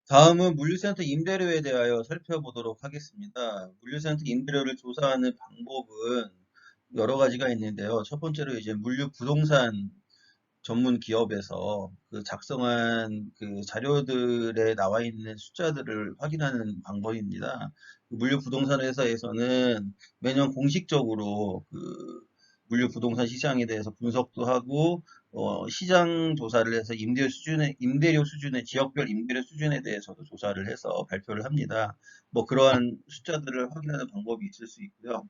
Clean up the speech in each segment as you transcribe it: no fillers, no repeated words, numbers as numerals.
다음은 물류센터 임대료에 대하여 살펴보도록 하겠습니다. 물류센터 임대료를 조사하는 방법은 여러 가지가 있는데요. 첫 번째로 이제 물류 부동산 전문 기업에서 그 작성한 그 자료들에 나와 있는 숫자들을 확인하는 방법입니다. 그 물류 부동산 회사에서는 매년 공식적으로 그 물류 부동산 시장에 대해서 분석도 하고 시장 조사를 해서 임대료 수준의 지역별 임대료 수준에 대해서도 조사를 해서 발표를 합니다. 뭐 그러한 숫자들을 확인하는 방법이 있을 수 있고요.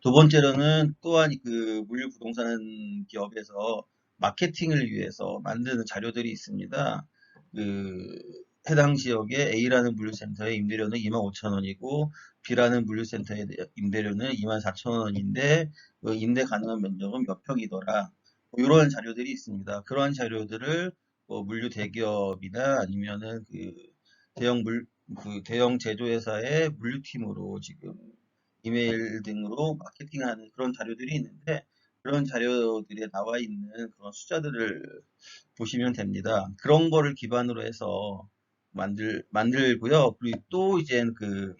두 번째로는 또한 그 물류 부동산 기업에서 마케팅을 위해서 만드는 자료들이 있습니다. 그 해당 지역의 A라는 물류센터의 임대료는 25,000원이고 B라는 물류센터의 임대료는 24,000원인데 그 임대 가능한 면적은 몇 평이더라. 뭐 이런 자료들이 있습니다. 그러한 자료들을 물류 대기업이나 아니면은 그 대형 대형 제조회사의 물류팀으로 지금 이메일 등으로 마케팅하는 그런 자료들이 있는데 그런 자료들에 나와 있는 그런 숫자들을 보시면 됩니다. 그런 거를 기반으로 해서 만들고요. 그리고 또 이제 그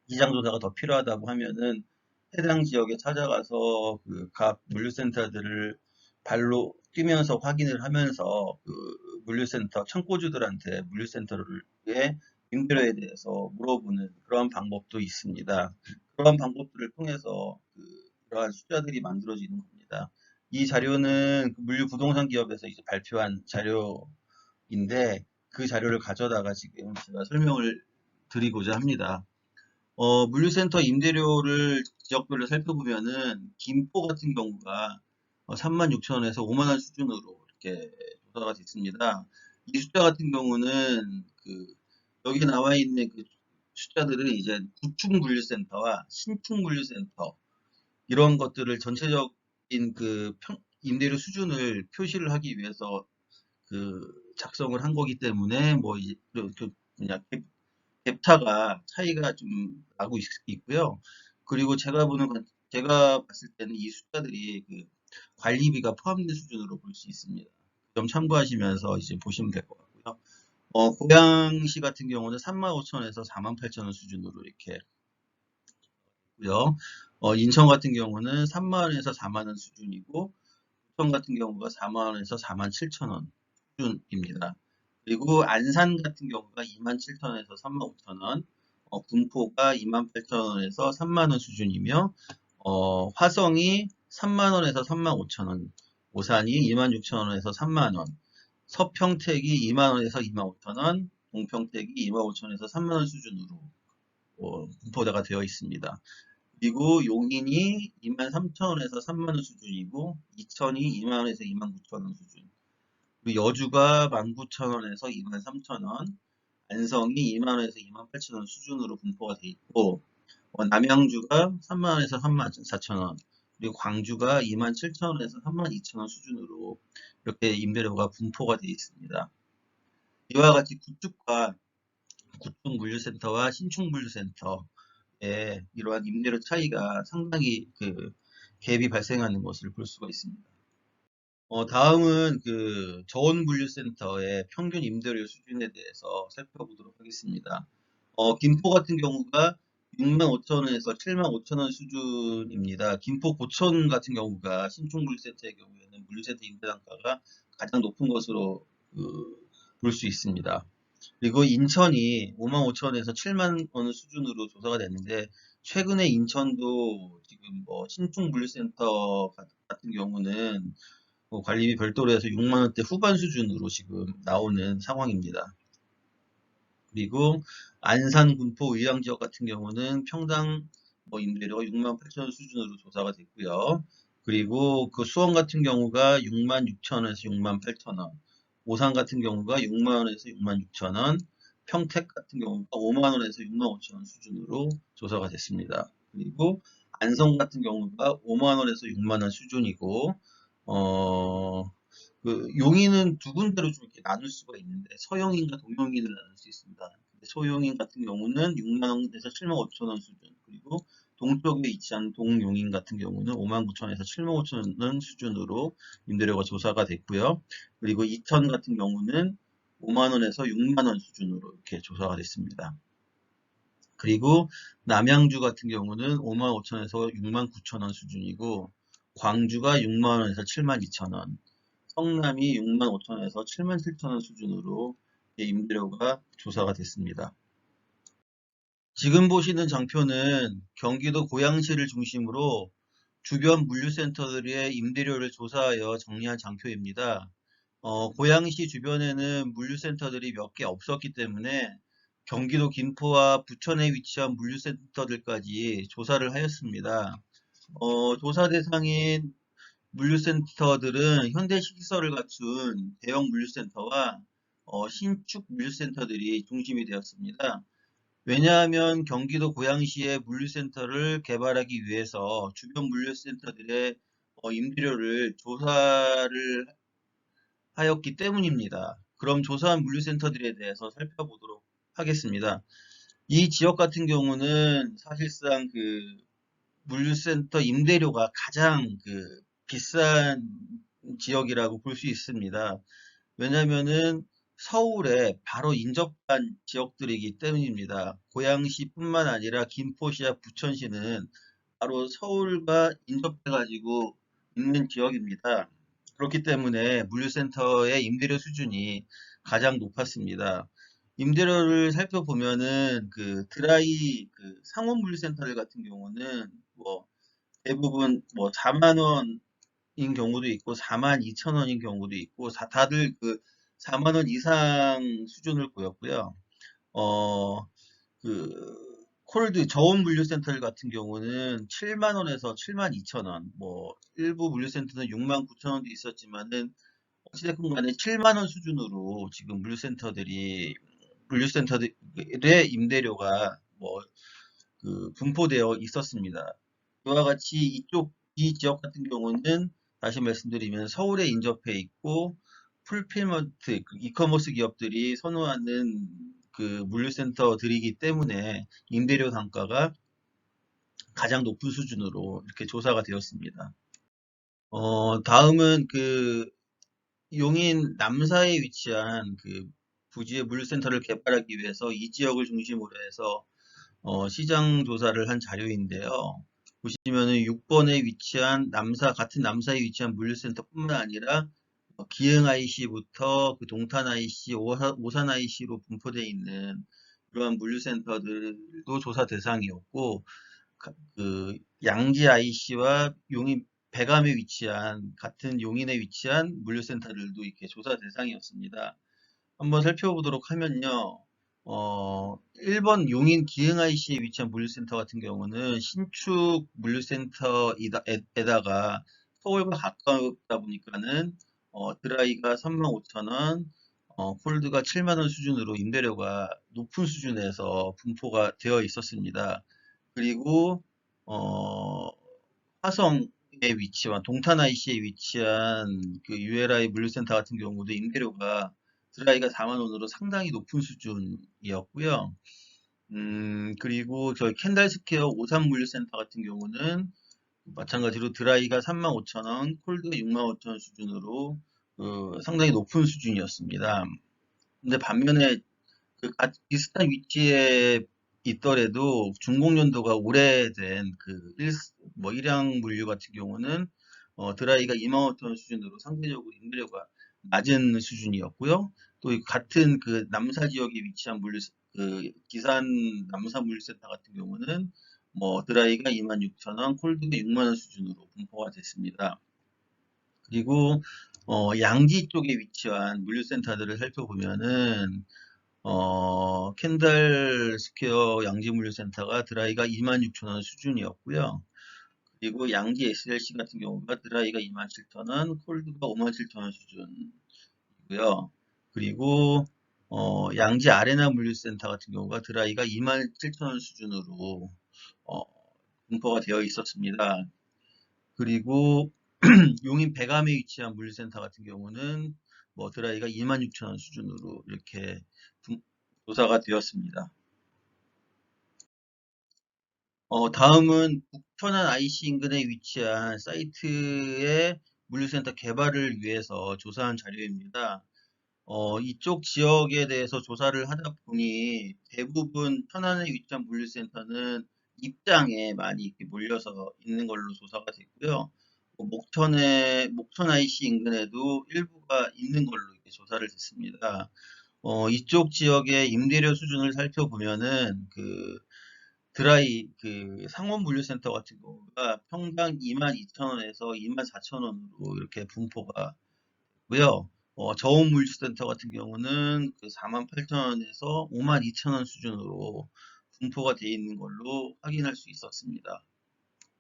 시장 조사가 더 필요하다고 하면은 해당 지역에 찾아가서 그 각 물류센터들을 발로 뛰면서 확인을 하면서 그 물류센터 창고주들한테 물류센터의 임대료에 대해서 물어보는 그러한 방법도 있습니다. 그러한 방법들을 통해서 그러한 숫자들이 만들어지는 겁니다. 이 자료는 그 물류 부동산 기업에서 이제 발표한 자료인데 그 자료를 가져다가 지금 제가 설명을 드리고자 합니다. 물류센터 임대료를 지역별로 살펴보면은 김포 같은 경우가 36,000원에서 5만 원 수준으로 이렇게 조사가 됐습니다. 이 숫자 같은 경우는 여기 나와 있는 그 숫자들은 이제 구축 물류센터와 신축 물류센터 이런 것들을 전체적인 임대료 수준을 표시를 하기 위해서 작성을 한 거기 때문에 뭐 이제 그냥 갭차가 차이가 좀 나고 있고요. 그리고 제가 봤을 때는 이 숫자들이 그 관리비가 포함된 수준으로 볼 수 있습니다. 좀 참고하시면서 이제 보시면 될 것 같고요. 고양시 같은 경우는 35,000원에서 48,000원 수준으로 이렇게 있고요. 인천 같은 경우는 3만 원에서 4만 원 수준이고, 부천 같은 경우가 4만 원에서 4만 7천 원 수준입니다. 그리고 안산 같은 경우가 2만 7천 원에서 3만 5천 원, 군포가 2만 8천 원에서 3만 원 수준이며, 화성이 3만 원에서 3만 5천 원, 오산이 2만 6천 원에서 3만 원, 서평택이 2만 원에서 2만 5천 원, 동평택이 2만 5천 원에서 3만 원 수준으로 분포가 되어 있습니다. 그리고 용인이 2만 3천 원에서 3만 원 수준이고, 이천이 2만 원에서 2만 9천 원 수준. 그리고 여주가 19,000원에서 23,000원, 안성이 2만 원에서 2만 8천 원 수준으로 분포가 돼 있고, 남양주가 3만 원에서 3만 4천 원, 그리고 광주가 2만 7천 원에서 3만 2천 원 수준으로 이렇게 임대료가 분포가 되어 있습니다. 이와 같이 구축 물류센터와 신축 물류센터의 이러한 임대료 차이가 상당히 갭이 발생하는 것을 볼 수가 있습니다. 다음은 저온 물류센터의 평균 임대료 수준에 대해서 살펴보도록 하겠습니다. 김포 같은 경우가 6만 5천 원에서 7만 5천 원 수준입니다. 김포 고천 같은 경우가 신축 물류센터의 경우에는 물류센터 임대 단가가 가장 높은 것으로 볼 수 있습니다. 그리고 인천이 5만 5천 원에서 7만 원 수준으로 조사가 됐는데 최근에 인천도 지금 뭐 신축 물류센터 같은 경우는 관리비 별도로 해서 6만 원대 후반 수준으로 지금 나오는 상황입니다. 그리고 안산, 군포, 의왕 지역 같은 경우는 평당 임대료가 6만 8천 원 수준으로 조사가 됐고요. 그리고 수원 같은 경우가 6만 6천 원에서 6만 8천 원, 오산 같은 경우가 6만 원에서 6만 6천 원, 평택 같은 경우가 5만 원에서 6만 5천 원 수준으로 조사가 됐습니다. 그리고 안성 같은 경우가 5만 원에서 6만 원 수준이고, 어, 용인은 두 군데로 좀 이렇게 나눌 수가 있는데 서용인과 동용인을 나눌 수 있습니다. 소용인 같은 경우는 6만 원에서 7만 5천 원 수준, 그리고 동쪽에 위치한 동용인 같은 경우는 5만 9천 원에서 7만 5천 원 수준으로 임대료가 조사가 됐고요. 그리고 이천 같은 경우는 5만원에서 6만원 수준으로 이렇게 조사가 됐습니다. 그리고 남양주 같은 경우는 5만 5천에서 6만 9천원 수준이고, 광주가 6만원에서 7만 2천원, 성남이 6만 5천원에서 7만 7천원 수준으로 임대료가 조사가 됐습니다. 지금 보시는 장표는 경기도 고양시를 중심으로 주변 물류센터들의 임대료를 조사하여 정리한 장표입니다. 고양시 주변에는 물류센터들이 몇 개 없었기 때문에 경기도 김포와 부천에 위치한 물류센터들까지 조사를 하였습니다. 조사 대상인 물류센터들은 현대시설을 갖춘 대형 물류센터와 신축 물류센터들이 중심이 되었습니다. 왜냐하면 경기도 고양시의 물류센터를 개발하기 위해서 주변 물류센터들의 임대료를 조사를 하였기 때문입니다. 그럼 조사한 물류센터들에 대해서 살펴보도록 하겠습니다. 이 지역 같은 경우는 사실상 그 물류센터 임대료가 가장 비싼 지역이라고 볼 수 있습니다. 왜냐면은 서울에 바로 인접한 지역들이기 때문입니다. 고양시뿐만 아니라 김포시와 부천시는 바로 서울과 인접해가지고 있는 지역입니다. 그렇기 때문에 물류센터의 임대료 수준이 가장 높았습니다. 임대료를 살펴보면은 드라이 상온 물류센터들 같은 경우는 뭐 대부분 뭐 4만 원인 경우도 있고 4만 2천 원인 경우도 있고 다들 4만 원 이상 수준을 보였고요. 어, 콜드 저온 물류센터 같은 경우는 7만 원에서 7만 2천 원, 뭐 일부 물류센터는 6만 9천 원도 있었지만은 어찌됐건 간에 7만 원 수준으로 지금 물류센터들의 임대료가 분포되어 있었습니다. 이와 같이 이 지역 같은 경우는 다시 말씀드리면 서울에 인접해 있고 풀필먼트, 이커머스 기업들이 선호하는 물류센터들이기 때문에 임대료 단가가 가장 높은 수준으로 이렇게 조사가 되었습니다. 다음은 용인 남사에 위치한 부지의 물류센터를 개발하기 위해서 이 지역을 중심으로 해서 시장 조사를 한 자료인데요. 보시면은 6번에 위치한 같은 남사에 위치한 물류센터뿐만 아니라 기흥 IC부터 동탄 IC, 오산 IC로 분포되어 있는 그러한 물류센터들도 조사 대상이었고, 양지 IC와 용인 배감에 위치한 같은 용인에 위치한 물류센터들도 이렇게 조사 대상이었습니다. 한번 살펴보도록 하면요. 1번 용인 기흥 IC에 위치한 물류센터 같은 경우는 신축 물류센터에다가 서울과 가깝다 보니까는 드라이가 35,000원, 콜드가 7만원 수준으로 임대료가 높은 수준에서 분포가 되어 있었습니다. 그리고 어, 화성에 위치한 동탄 IC에 위치한 ULI 물류센터 같은 경우도 임대료가 드라이가 4만 원으로 상당히 높은 수준이었고요. 그리고 저희 캔달스퀘어 오산 물류센터 같은 경우는 마찬가지로 드라이가 3만 5천 원, 콜드가 6만 5천 원 수준으로 상당히 높은 수준이었습니다. 근데 반면에 비슷한 위치에 있더라도 준공 연도가 오래된 일양 물류 같은 경우는 드라이가 2만 5천 원 수준으로 상대적으로 임대료가 낮은 수준이었고요. 또 같은 남사 지역에 위치한 기산 남사 물류센터 같은 경우는 드라이가 2만 6천 원, 콜드가 6만 원 수준으로 분포가 됐습니다. 그리고 양지 쪽에 위치한 물류센터들을 살펴보면은 캔들 스퀘어 양지물류센터가 드라이가 26,000원 수준이었고요. 그리고 양지 SLC 같은 경우가 드라이가 27,000원, 콜드가 57,000원 수준이고요. 그리고 양지 아레나 물류센터 같은 경우가 드라이가 27,000원 수준으로 어, 분포가 되어 있었습니다. 그리고 용인 배감에 위치한 물류센터 같은 경우는 드라이가 26,000원 수준으로 이렇게 조사가 되었습니다. 다음은 북천안 IC 인근에 위치한 사이트의 물류센터 개발을 위해서 조사한 자료입니다. 이쪽 지역에 대해서 조사를 하다 보니 대부분 천안에 위치한 물류센터는 입장에 많이 이렇게 몰려서 있는 걸로 조사가 됐고요. 목천 IC 인근에도 일부가 있는 걸로 이렇게 조사를 됐습니다. 이쪽 지역의 임대료 수준을 살펴보면은 상원 물류센터 같은 경우가 평당 22,000원에서 24,000원으로 이렇게 분포가 고요. 저온 물류센터 같은 경우는 48,000원에서 52,000원 수준으로 분포가 되어 있는 걸로 확인할 수 있었습니다.